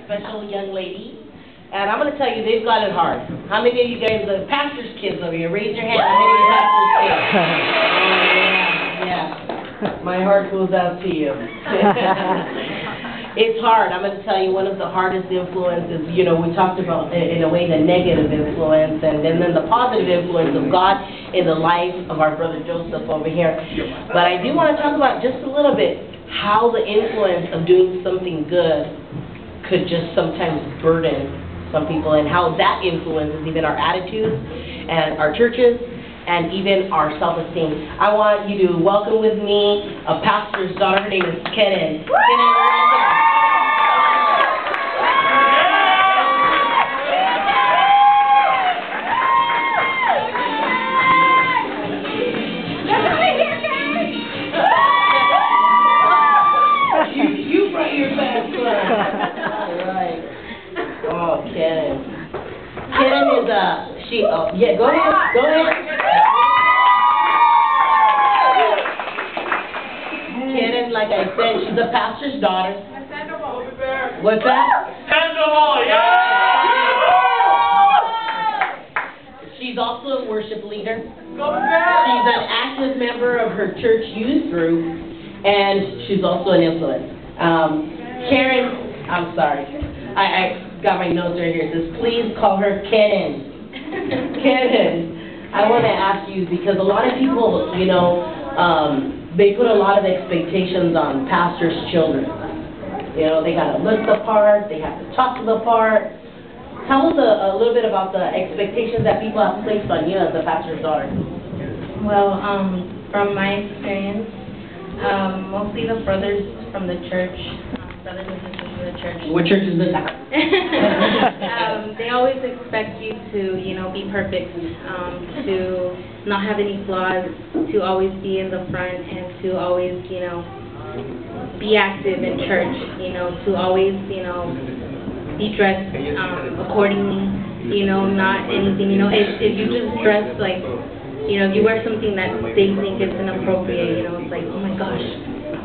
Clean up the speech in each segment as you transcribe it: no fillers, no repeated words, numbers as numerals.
special young lady. And I'm going to tell you, they've got it hard. How many of you guys are pastor's kids over here? Raise your hand. How many of you pastor's kids? Oh, yeah. My heart goes out to you. It's hard. I'm going to tell you, one of the hardest influences, you know, we talked about, in a way, the negative influence, and then the positive influence of God in the life of our brother Joseph over here. But I do want to talk about just a little bit how the influence of doing something good could just sometimes burden some people, and how that influences even our attitudes and our churches and even our self-esteem. I want you to welcome with me a pastor's daughter. Her name is Kenan. You brought your best friend. All right. Oh, Kenan. Kenan is yeah, go ahead. Kenan, like I said, she's a pastor's daughter. What's that? She's also a worship leader. She's an active member of her church youth group, and she's also an influence. Karen, I'm sorry. I got my notes right here. It says, please call her Kenan. Kenan, I want to ask you, because a lot of people, you know, they put a lot of expectations on pastors' children. You know, they got to look the part, they have to talk to the part. Tell us a little bit about the expectations that people have placed on you as a pastor's daughter. Well, from my experience, mostly the brothers from the church, brothers and sisters from the church. What church is this at? They always expect you to, you know, be perfect, to not have any flaws, to always be in the front, and to always, you know, be active in church, you know, to always, you know, be dressed accordingly, you know, not anything, you know, if you just dress like, you know, if you wear something that they think is inappropriate, you know, it's like, oh my gosh,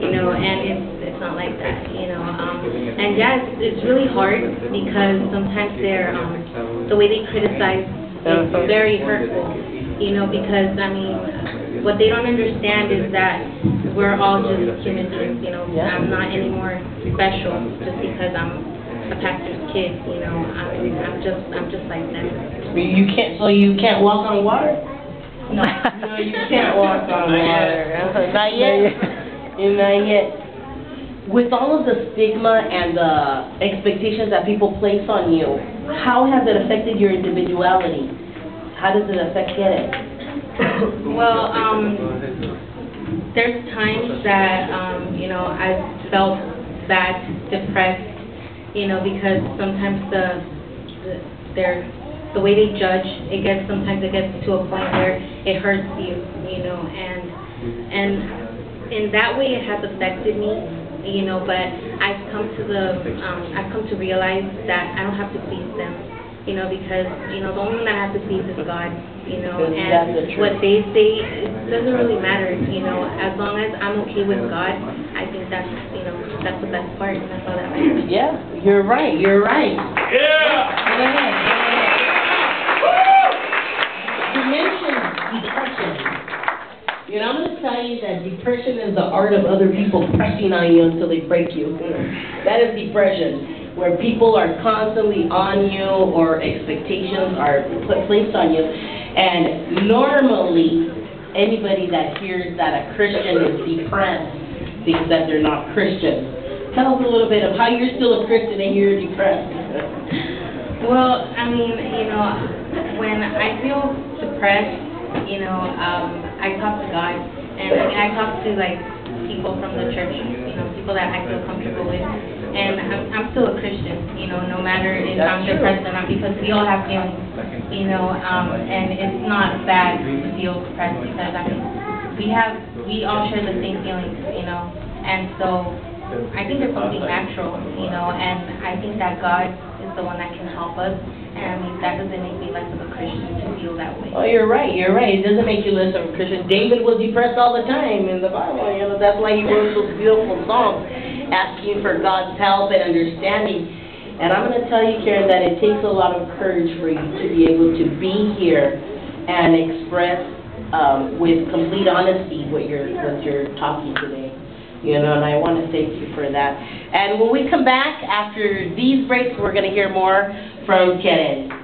you know, and it's not like that, you know, and yeah, it's really hard because sometimes they're, the way they criticize is very hurtful, you know, because, I mean, what they don't understand is that we're all just human beings, you know, I'm not any more special just because I'm a pastor's kid, you know, I'm just like them. So you can't walk on water? No. No, you can't walk on water. Not yet? Not yet. With all of the stigma and the expectations that people place on you, how has it affected your individuality? How does it affect it? Well, there's times that, you know, I've felt bad, depressed, you know, because sometimes the way they judge, sometimes it gets to a point where it hurts you, you know, and in that way it has affected me, you know, but I've come to realize that I don't have to please them, you know, because, you know, the only one that I have to please is God, you know, and what they say, it doesn't really matter, you know, as long as I'm okay with God, I think that's, you know, that's the best part, and that's all that matters. Yeah, you're right. Yeah! You mentioned depression. You know, I'm going to tell you that depression is the art of other people pressing on you until they break you. That is depression, where people are constantly on you or expectations are placed on you. And normally, anybody that hears that a Christian is depressed thinks that they're not Christian. Tell us a little bit of how you're still a Christian and you're depressed. Well, I mean, you know, when I feel depressed, you know, I talk to God, and I mean, I talk to, like, people from the church, you know, people that I feel comfortable with, and I'm still a Christian, you know, no matter if I'm depressed or not, because we all have feelings, you know, and it's not bad to feel depressed, because, I mean, we all share the same feelings, you know, and so I think it's something natural, you know, and I think that God is the one that can help us, and I mean, that doesn't make me less of a Christian to feel that way. Oh, you're right. It doesn't make you less of a Christian. David was depressed all the time in the Bible, you know, that's why he wrote those beautiful songs, asking for God's help and understanding. And I'm going to tell you, Karen, that it takes a lot of courage for you to be able to be here and express with complete honesty what you're talking today. You know, and I want to thank you for that. And when we come back after these breaks, we're going to hear more from Karen.